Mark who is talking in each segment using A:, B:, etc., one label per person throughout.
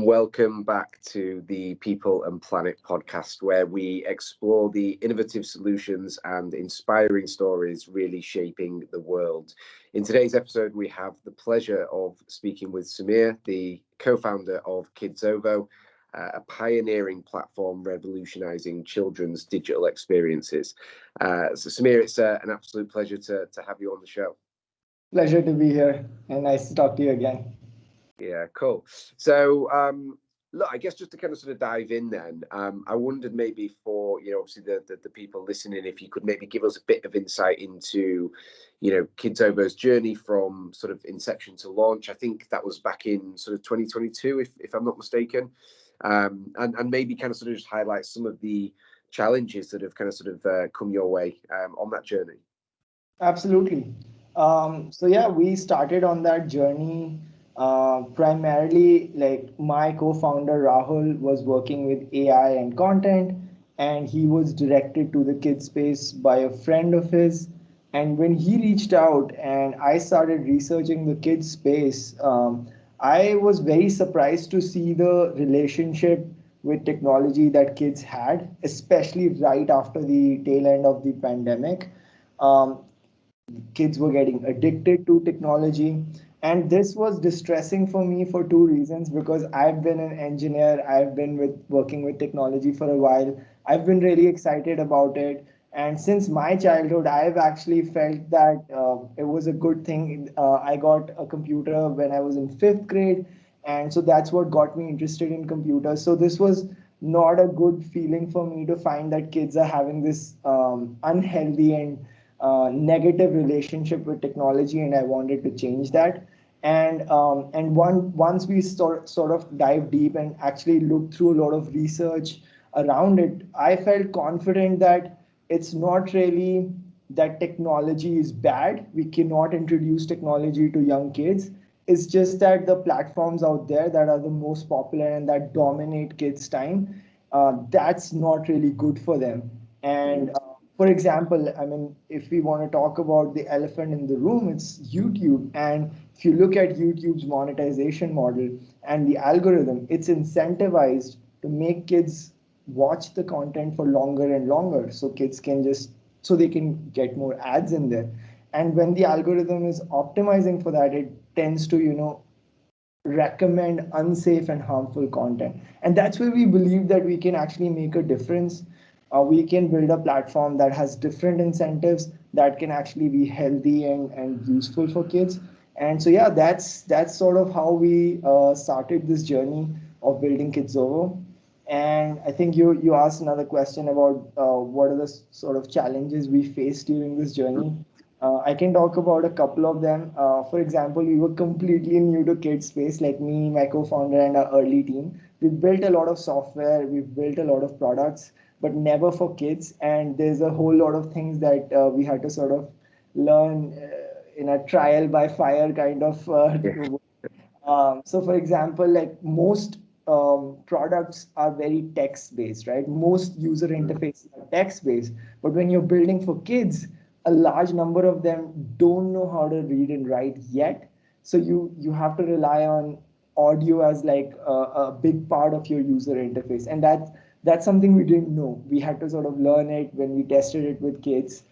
A: and welcome back to the People and Planet podcast, where we explore the innovative solutions and inspiring stories really shaping the world. In today's episode, we have the pleasure of speaking with Sameer, the co-founder of Kidzovo, a pioneering platform revolutionizing children's digital experiences. So Sameer, it's an absolute pleasure to have you on the show.
B: Pleasure to be here and nice to talk to you again.
A: Yeah, cool. So, look, I guess just to kind of sort of dive in then, I wondered maybe for, obviously the people listening, if you could maybe give us a bit of insight into, Kidzovo's journey from sort of inception to launch. I think that was back in sort of 2022, if I'm not mistaken. And maybe kind of sort of just highlight some of the challenges that have kind of sort of come your way on that journey.
B: Absolutely. So yeah, we started on that journey. Primarily, like my co-founder Rahul was working with AI and content, and he was directed to the kid space by a friend of his. And when he reached out and I started researching the kids space, I was very surprised to see the relationship with technology that kids had, especially right after the tail end of the pandemic. Um, Kids were getting addicted to technology, and this was distressing for me for two reasons. Because I've been an engineer, I've been with working with technology for a while, I've been really excited about it, and since my childhood I've actually felt that it was a good thing. I got a computer when I was in fifth grade, and so that's what got me interested in computers. So this was not a good feeling for me to find that kids are having this unhealthy and negative relationship with technology, and I wanted to change that. And once we sort of dive deep and actually look through a lot of research around it, I felt confident that it's not really that technology is bad. We cannot introduce technology to young kids. It's just that the platforms out there that are the most popular and that dominate kids' time, that's not really good for them. And for example, I mean, if we want to talk about the elephant in the room, it's YouTube. And if you look at YouTube's monetization model and the algorithm, it's incentivized to make kids watch the content for longer and longer. So kids can so they can get more ads in there. And when the algorithm is optimizing for that, it tends to, recommend unsafe and harmful content. And that's where we believe that we can actually make a difference. We can build a platform that has different incentives that can actually be healthy and useful for kids. And so yeah, that's sort of how we started this journey of building Kidzovo. And I think you asked another question about what are the sort of challenges we faced during this journey. I can talk about a couple of them. For example, we were completely new to kids space, like me, my co-founder, and our early team. We've built a lot of software, we've built a lot of products, but never for kids. And there's a whole lot of things that we had to sort of learn in a trial by fire kind of. So, for example, like most products are very text based, right? Most user interfaces are text based, but when you're building for kids, a large number of them don't know how to read and write yet. So you have to rely on audio as like a big part of your user interface, and that's something we didn't know. We had to sort of learn it when we tested it with kids.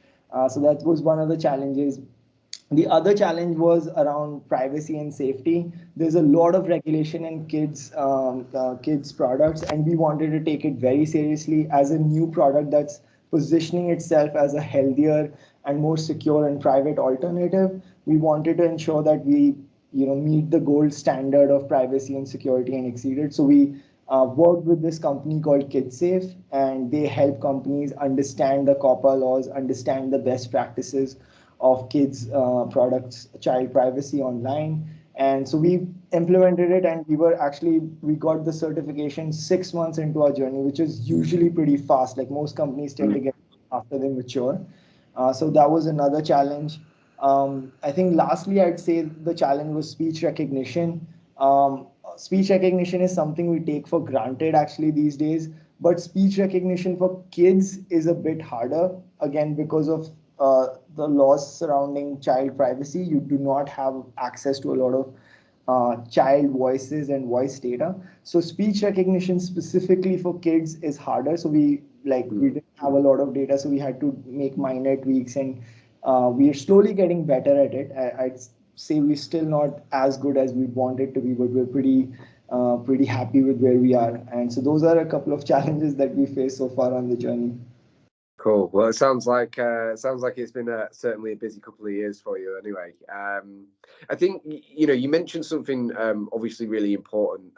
B: So that was one of the challenges. The other challenge was around privacy and safety. There's a lot of regulation in kids products, and we wanted to take it very seriously as a new product that's positioning itself as a healthier and more secure and private alternative. We wanted to ensure that we meet the gold standard of privacy and security and exceed it. So we worked with this company called KidSafe, and they help companies understand the COPPA laws, understand the best practices of kids products, child privacy online. And so we implemented it, and we got the certification 6 months into our journey, which is usually pretty fast. Like most companies tend to get after they mature. So that was another challenge. I think lastly, I'd say the challenge was speech recognition. Speech recognition is something we take for granted actually these days, but speech recognition for kids is a bit harder, again, because of the laws surrounding child privacy. You do not have access to a lot of child voices and voice data. So speech recognition specifically for kids is harder. So we didn't have a lot of data, so we had to make minor tweaks, and we are slowly getting better at it. I'd say we're still not as good as we want it to be, but we're pretty happy with where we are. And so those are a couple of challenges that we face so far on the journey.
A: Cool. Well, it sounds like it's been certainly a busy couple of years for you. Anyway, I think you mentioned something obviously really important.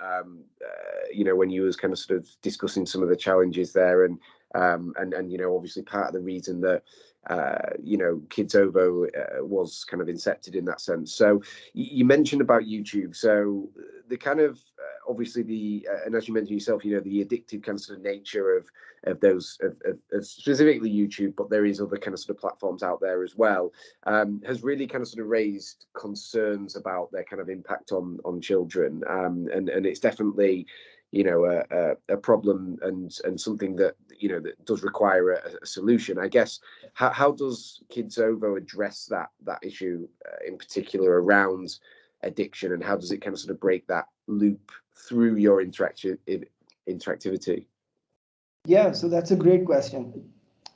A: When you was kind of sort of discussing some of the challenges there, and obviously part of the reason that Kidzovo was kind of incepted in that sense. So you mentioned about YouTube. So the kind of obviously and as you mentioned yourself, the addictive kind of sort of nature of those of specifically YouTube, but there is other kind of sort of platforms out there as well, has really kind of sort of raised concerns about their kind of impact on children, and it's definitely a problem and something that that does require a solution. I guess how does Kidzovo address that issue in particular around addiction, and how does it kind of sort of break that loop through your interactivity?
B: Yeah, so that's a great question.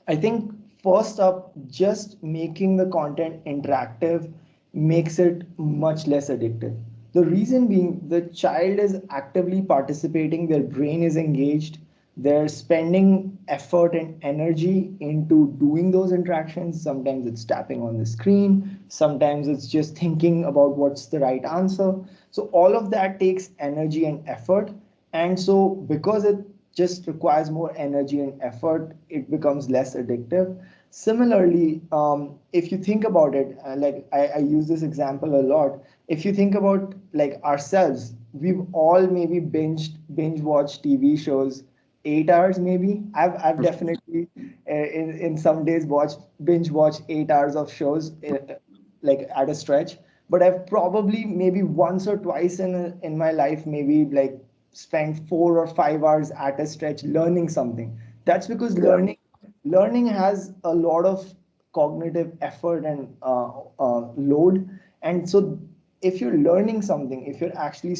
B: I think first up, just making the content interactive makes it much less addictive. The reason being, the child is actively participating, their brain is engaged, they're spending effort and energy into doing those interactions. Sometimes it's tapping on the screen, sometimes it's just thinking about what's the right answer. So all of that takes energy and effort. And so because it just requires more energy and effort, it becomes less addictive. Similarly, if you think about it, like I use this example a lot. If you think about like ourselves, we've all maybe binge watched TV shows 8 hours maybe. I've definitely in some days binge watched 8 hours of shows like at a stretch. But I've probably maybe once or twice in my life maybe like spent 4 or 5 hours at a stretch learning something. That's because learning has a lot of cognitive effort and load. And so if you're learning something, if you're actually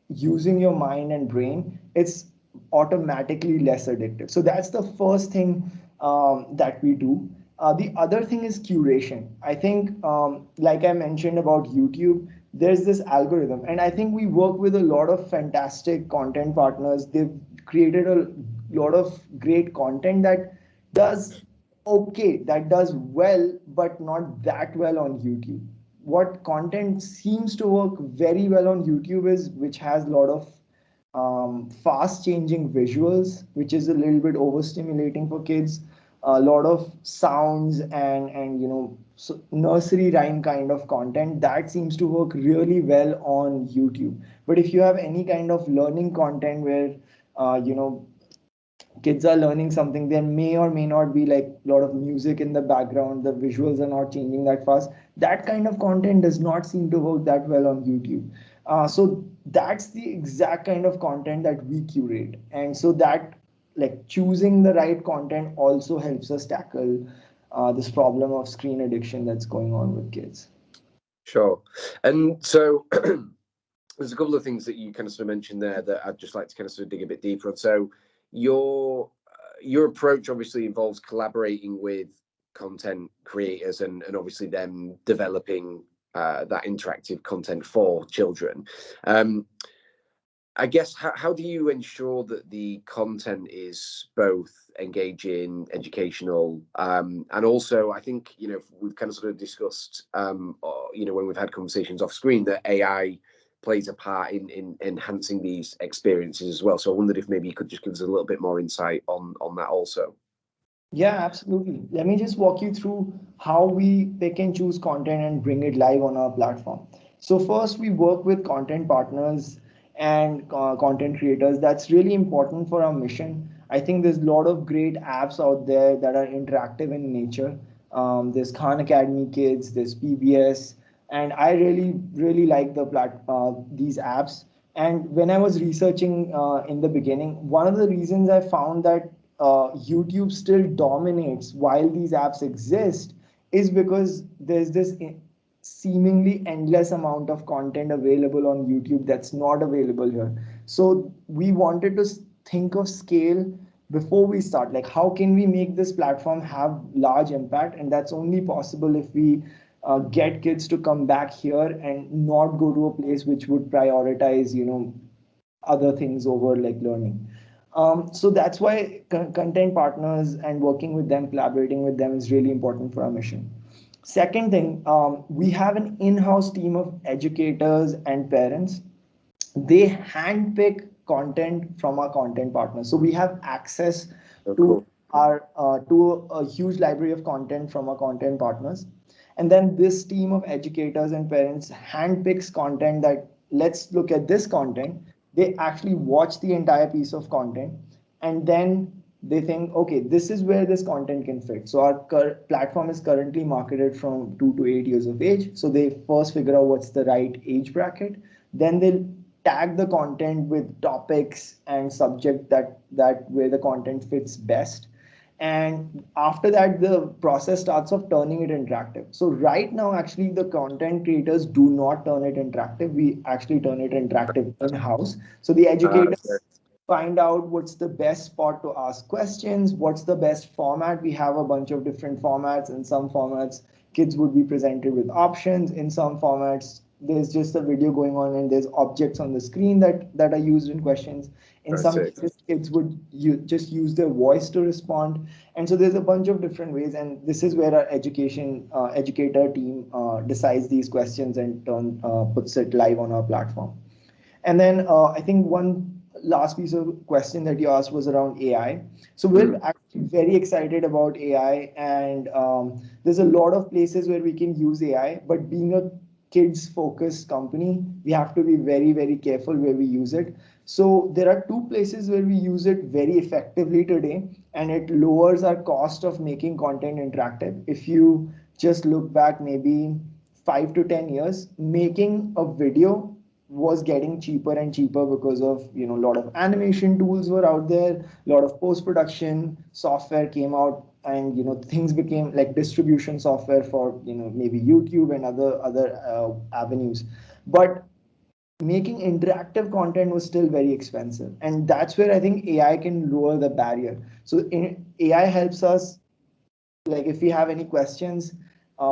B: using your mind and brain, it's automatically less addictive. So that's the first thing that we do. The other thing is curation. I think, like I mentioned about YouTube, there's this algorithm, and I think we work with a lot of fantastic content partners. They've created a lot of great content that does okay, that does well, but not that well on YouTube. What content seems to work very well on YouTube is which has a lot of fast changing visuals, which is a little bit overstimulating for kids. A lot of sounds and nursery rhyme kind of content that seems to work really well on YouTube. But if you have any kind of learning content where kids are learning something, there may or may not be like a lot of music in the background, the visuals are not changing that fast, that kind of content does not seem to work that well on YouTube. So that's the exact kind of content that we curate. And so that like choosing the right content also helps us tackle this problem of screen addiction that's going on with kids.
A: Sure. And so there's a couple of things that you kind of sort of mentioned there that I'd just like to kind of sort of dig a bit deeper on. So your approach obviously involves collaborating with content creators and obviously them developing that interactive content for children. I guess how do you ensure that the content is both engaging, educational, and also I think we've kind of sort of discussed when we've had conversations off screen that AI plays a part in enhancing these experiences as well. So I wondered if maybe you could just give us a little bit more insight on that also.
B: Yeah, absolutely. Let me just walk you through how we pick and choose content and bring it live on our platform. So first, we work with content partners and content creators. That's really important for our mission. I think there's a lot of great apps out there that are interactive in nature. There's Khan Academy Kids, there's PBS, and I really like these apps. And when I was researching in the beginning, one of the reasons I found that YouTube still dominates while these apps exist is because there's this seemingly endless amount of content available on YouTube that's not available here. So we wanted to think of scale before we start. Like, how can we make this platform have large impact? And that's only possible if we get kids to come back here and not go to a place which would prioritize, other things over like learning. So that's why content partners and working with them, collaborating with them is really important for our mission. Second thing, we have an in-house team of educators and parents. They handpick content from our content partners. So we have access
A: Oh,
B: to
A: cool.
B: our to a huge library of content from our content partners. And then this team of educators and parents handpicks content that let's look at this content. They actually watch the entire piece of content and then they think, okay, this is where this content can fit. So our platform is currently marketed from 2 to 8 years of age. So they first figure out what's the right age bracket. Then they'll tag the content with topics and subject that where the content fits best. And after that, the process starts of turning it interactive. So right now, actually, the content creators do not turn it interactive. We actually turn it interactive in-house. So the
A: Okay.
B: educators find out what's the best spot to ask questions, what's the best format. We have a bunch of different formats. In some formats, kids would be presented with options. In some formats, there's just a video going on and there's objects on the screen that are used in questions. In
A: I
B: some
A: see.
B: cases, kids would just use their voice to respond. And so there's a bunch of different ways. And this is where our educator team decides these questions and puts it live on our platform. And then I think one last piece of question that you asked was around AI. So we're actually very excited about AI, and there's a lot of places where we can use AI. But being a kids-focused company, we have to be very, very careful where we use it. So there are two places where we use it very effectively today, and it lowers our cost of making content interactive. If you just look back maybe 5 to 10 years, making a video was getting cheaper and cheaper because of a lot of animation tools were out there, a lot of post production software came out, and things became like distribution software for maybe YouTube and other avenues. But making interactive content was still very expensive, and that's where I think AI can lower the barrier. So AI helps us, like if we have any questions,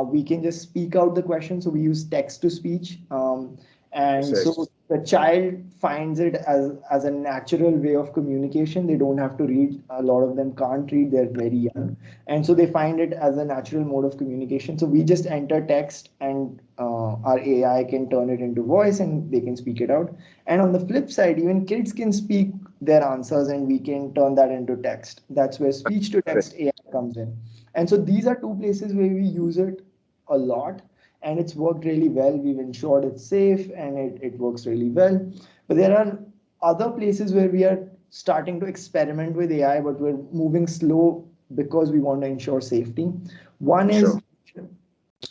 B: we can just speak out the question. So we use text to speech,
A: I
B: and
A: see.
B: so the child finds it as a natural way of communication. They don't have to read. A lot of them can't read. They're very young, and so they find it as a natural mode of communication. So we just enter text, and our AI can turn it into voice, and they can speak it out. And on the flip side, even kids can speak their answers, and we can turn that into text. That's where speech to text AI comes in. And so these are two places where we use it a lot, and it's worked really well. We've ensured it's safe and it works really well. But there are other places where we are starting to experiment with AI, but we're moving slow because we want to ensure safety. One is
A: Sure.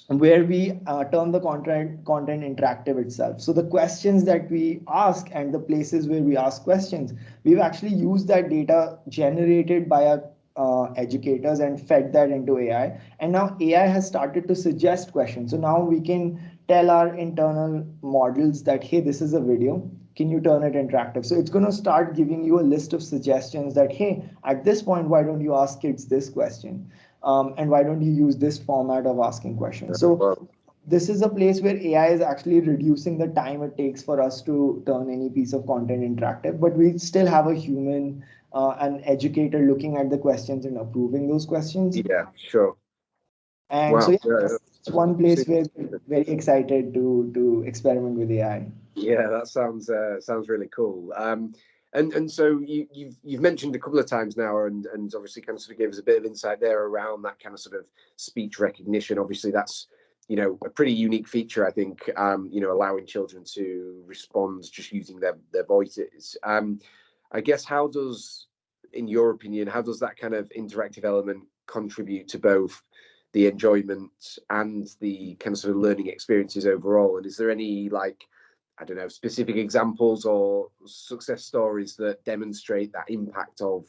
B: where we turn the content interactive itself. So the questions that we ask and the places where we ask questions, we've actually used that data generated by our educators and fed that into AI. And now AI has started to suggest questions. So now we can tell our internal models that, hey, this is a video. Can you turn it interactive? So it's going to start giving you a list of suggestions that, hey, at this point, why don't you ask kids this question? And why don't you use this format of asking questions? So
A: Well,
B: this is a place where AI is actually reducing the time it takes for us to turn any piece of content interactive, but we still have a human, an educator looking at the questions and approving those questions.
A: yeah, sure.
B: And so
A: Wow.
B: yeah, it's one place where we're very excited to experiment with AI.
A: Yeah, that sounds really cool. And so you've mentioned a couple of times now, and obviously kind of sort of gave us a bit of insight there around that kind of sort of speech recognition. Obviously, that's a pretty unique feature, I think. Allowing children to respond just using their voices. I guess in your opinion, how does that kind of interactive element contribute to both the enjoyment and the kind of sort of learning experiences overall? And is there any I don't know, specific examples or success stories that demonstrate that impact of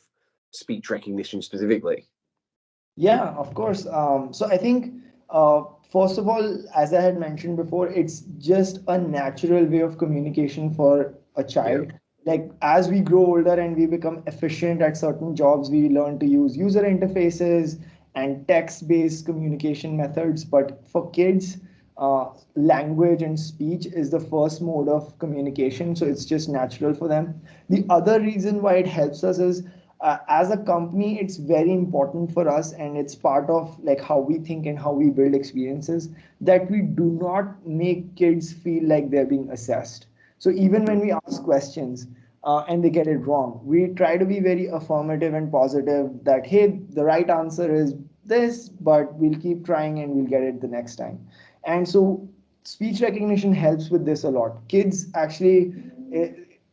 A: speech recognition specifically?
B: Yeah, of course. So I think First of all, as I had mentioned before, it's just a natural way of communication for a
A: Yeah.
B: child. Like as we grow older and we become efficient at certain jobs, we learn to use user interfaces and text-based communication methods. But for kids, language and speech is the first mode of communication, so it's just natural for them. The other reason why it helps us is as a company, it's very important for us, and it's part of like how we think and how we build experiences, that we do not make kids feel like they're being assessed. So even when we ask questions and they get it wrong, we try to be very affirmative and positive that, hey, the right answer is this, but we'll keep trying and we'll get it the next time. And so speech recognition helps with this a lot. Kids actually,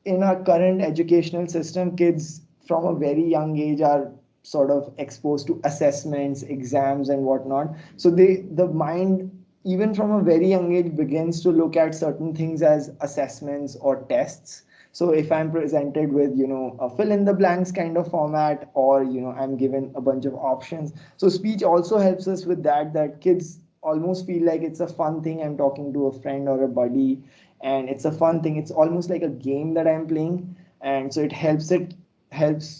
B: in our current educational system, kids from a very young age are sort of exposed to assessments, exams, and whatnot. So the mind, even from a very young age, begins to look at certain things as assessments or tests. So if I'm presented with, a fill in the blanks kind of format, or, I'm given a bunch of options. So speech also helps us with that kids almost feel like it's a fun thing. I'm talking to a friend or a buddy, and it's a fun thing. It's almost like a game that I'm playing. And so it helps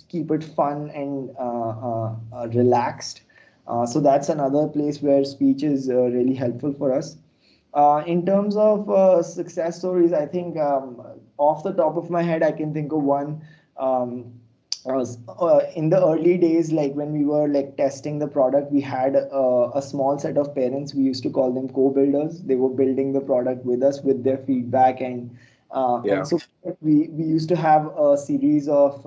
B: keep it fun and relaxed. So that's another place where speech is really helpful for us. In terms of success stories, I think off the top of my head, I can think of one. In the early days, like when we were like testing the product, we had a small set of parents. We used to call them co-builders. They were building the product with us with their feedback, and so we used to have a series of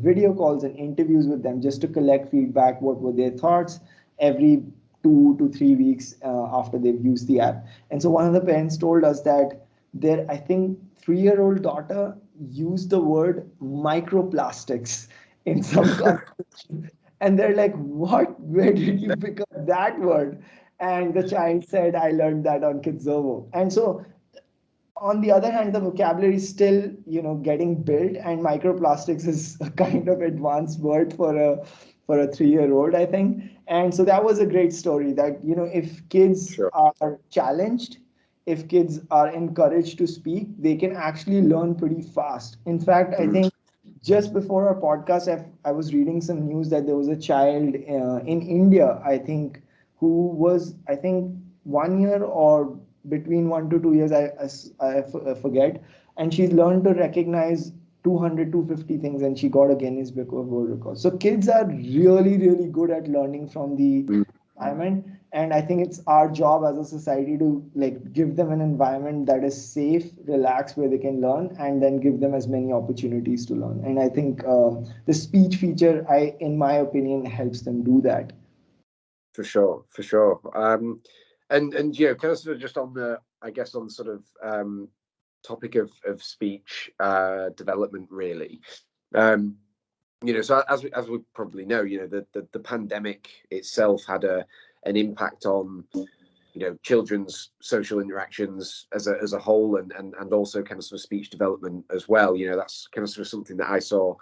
B: video calls and interviews with them just to collect feedback. What were their thoughts every 2 to 3 weeks after they've used the app? And so one of the parents told us that their, I think, 3-year-old daughter used the word microplastics in some conversation. And they're like, what? Where did you pick up that word? And the child said, I learned that on Kidzovo. And so on the other hand, the vocabulary is still, getting built, and microplastics is a kind of advanced word for a 3-year-old, I think. And so that was a great story that, if kids
A: Sure.
B: are challenged, if kids are encouraged to speak, they can actually learn pretty fast. In fact, I think just before our podcast, I was reading some news that there was a child in India, I think, who was, I think, 1 year or between 1 to 2 years, I forget. And she's learned to recognize 200, 250 things, and she got a Guinness Book of World Records. So kids are really, really good at learning from the
A: Mm.
B: environment. And I think it's our job as a society to like give them an environment that is safe, relaxed, where they can learn, and then give them as many opportunities to learn. And I think the speech feature, in my opinion, helps them do that.
A: For sure, for sure. And kind of sort of just on the, I guess, on sort of topic of speech development, really. So as we probably know, the pandemic itself had an impact on children's social interactions as a whole, and also kind of sort of speech development as well. That's kind of sort of something that I saw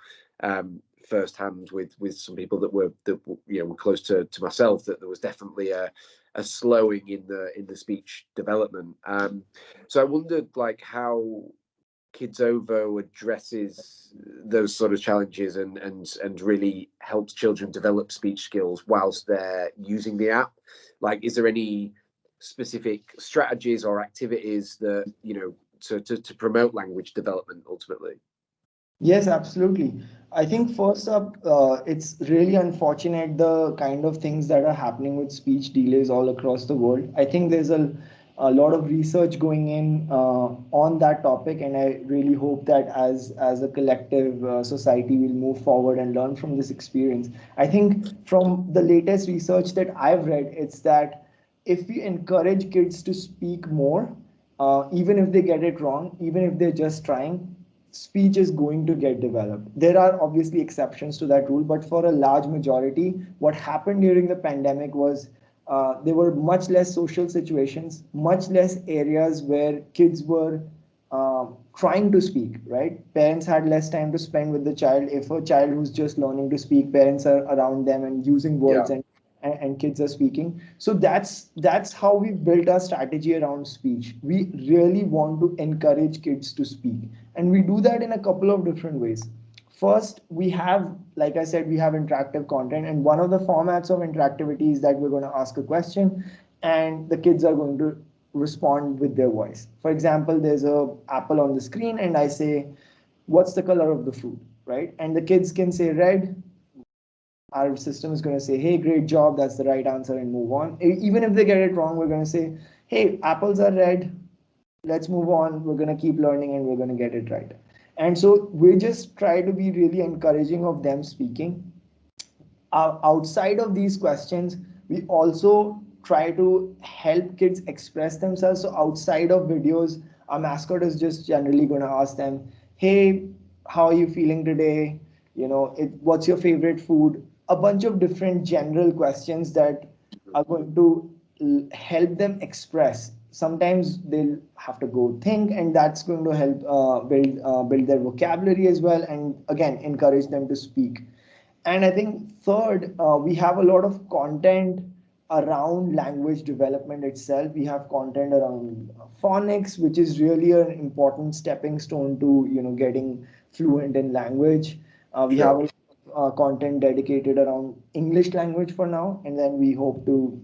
A: firsthand with some people that were close to myself, that there was definitely a slowing in the speech development. So I wondered like how Kidzovo addresses those sort of challenges and really helps children develop speech skills whilst they're using the app. Like, is there any specific strategies or activities that to promote language development ultimately?
B: Yes, absolutely. I think first up, it's really unfortunate the kind of things that are happening with speech delays all across the world. I think there's a lot of research going in on that topic, and I really hope that as a collective society, we'll move forward and learn from this experience. I think from the latest research that I've read, it's that if we encourage kids to speak more, even if they get it wrong, even if they're just trying, speech is going to get developed. There are obviously exceptions to that rule, but for a large majority, what happened during the pandemic was there were much less social situations, much less areas where kids were trying to speak, right? Parents had less time to spend with the child. If a child who's just learning to speak, parents are around them and using words,
A: Yeah.
B: and kids are speaking. So that's how we built our strategy around speech. We really want to encourage kids to speak, and we do that in a couple of different ways. First, we have, like I said, we have interactive content, and one of the formats of interactivity is that we're going to ask a question, and the kids are going to respond with their voice. For example, there's a apple on the screen, and I say, "What's the color of the fruit?" Right? And the kids can say red. Our system is going to say, "Hey, great job, that's the right answer," and move on. Even if they get it wrong, we're going to say, "Hey, apples are red, let's move on, we're going to keep learning and we're going to get it right." And so we just try to be really encouraging of them speaking. Outside of these questions, we also try to help kids express themselves. So outside of videos, our mascot is just generally going to ask them, "Hey, how are you feeling today? What's your favorite food?" A bunch of different general questions that are going to help them express. Sometimes they'll have to go think, and that's going to help build their vocabulary as well, and again encourage them to speak. And I think third, we have a lot of content around language development itself. We have content around phonics, which is really an important stepping stone to getting fluent in language. We
A: Sure.
B: have content dedicated around English language for now, and then we hope to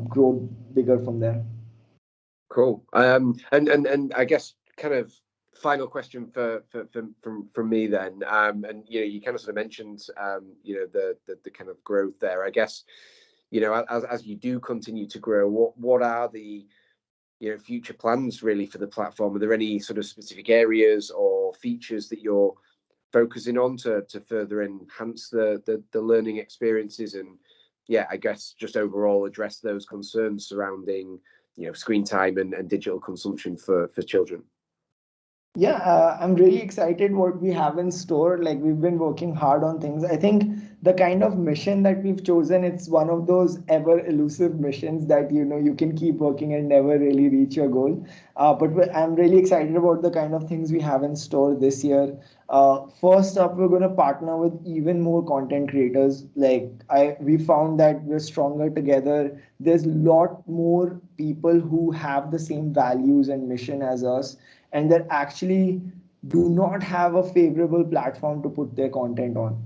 B: grow bigger from there.
A: Cool. And I guess kind of final question from me then. And you kind of sort of mentioned the kind of growth there. I guess as you do continue to grow, what are the future plans really for the platform? Are there any sort of specific areas or features that you're focusing on to further enhance the learning experiences, and I guess just overall address those concerns surrounding screen time and digital consumption for children?
B: Yeah, I'm really excited what we have in store. Like, we've been working hard on things. I think the kind of mission that we've chosen, it's one of those ever elusive missions that you can keep working and never really reach your goal. I'm really excited about the kind of things we have in store this year. First up, we're going to partner with even more content creators. We found that we're stronger together. There's a lot more people who have the same values and mission as us, and that actually do not have a favorable platform to put their content on.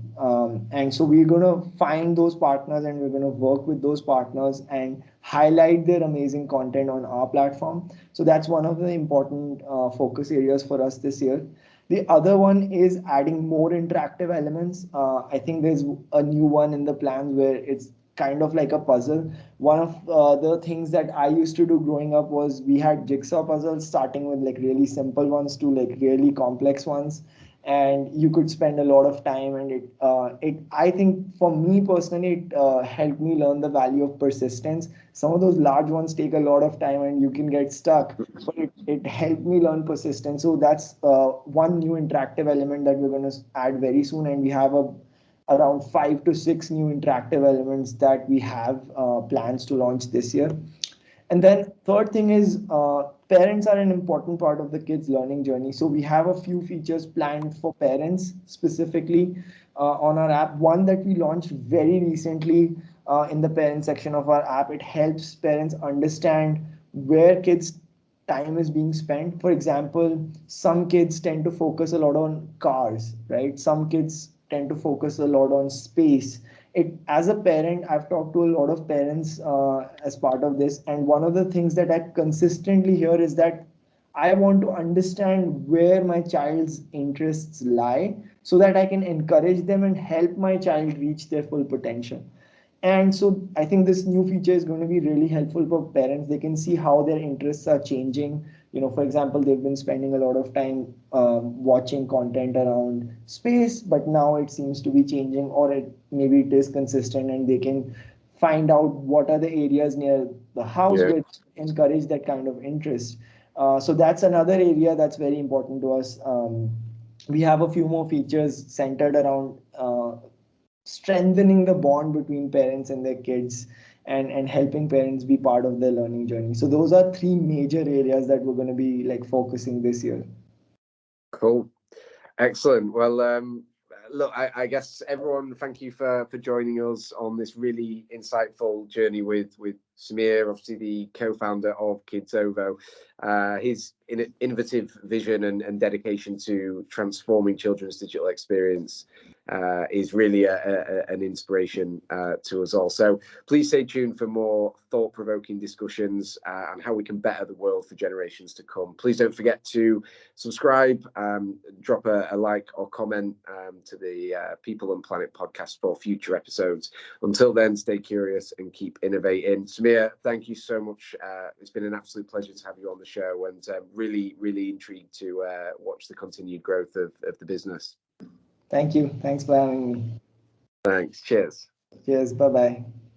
B: And so we're going to find those partners, and we're going to work with those partners and highlight their amazing content on our platform. So that's one of the important focus areas for us this year. The other one is adding more interactive elements. I think there's a new one in the plans where it's kind of like a puzzle. One of the things that I used to do growing up was we had jigsaw puzzles, starting with like really simple ones to like really complex ones, and you could spend a lot of time. And it I think for me personally, it helped me learn the value of persistence. Some of those large ones take a lot of time and you can get stuck, but it helped me learn persistence. So that's one new interactive element that we're going to add very soon, and we have around 5 to 6 new interactive elements that we have plans to launch this year. And then third thing is parents are an important part of the kids learning journey. So we have a few features planned for parents specifically on our app. One that we launched very recently in the parent section of our app, it helps parents understand where kids time is being spent. For example, some kids tend to focus a lot on cars, right? Some kids tend to focus a lot on space. As a parent, I've talked to a lot of parents as part of this, and one of the things that I consistently hear is that I want to understand where my child's interests lie so that I can encourage them and help my child reach their full potential. And so I think this new feature is going to be really helpful for parents. They can see how their interests are changing. For example, they've been spending a lot of time watching content around space, but now it seems to be changing, or maybe it is consistent, and they can find out what are the areas near the house which encourage that kind of interest. So that's another area that's very important to us. We have a few more features centered around strengthening the bond between parents and their kids, and helping parents be part of their learning journey. So those are three major areas that we're going to be like focusing this year.
A: Cool. Excellent. Well, look, I guess everyone, thank you for joining us on this really insightful journey with Sameer, obviously the co-founder of Kidzovo. His innovative vision and dedication to transforming children's digital experience is really an inspiration to us all. So please stay tuned for more thought-provoking discussions on how we can better the world for generations to come. Please don't forget to subscribe, drop a like or comment to the People and Planet podcast for future episodes. Until then, stay curious and keep innovating. Sameer, thank you so much. It's been an absolute pleasure to have you on the show, and really, really intrigued to watch the continued growth of the business.
B: Thank you. Thanks for having me.
A: Thanks. Cheers.
B: Cheers. Bye-bye.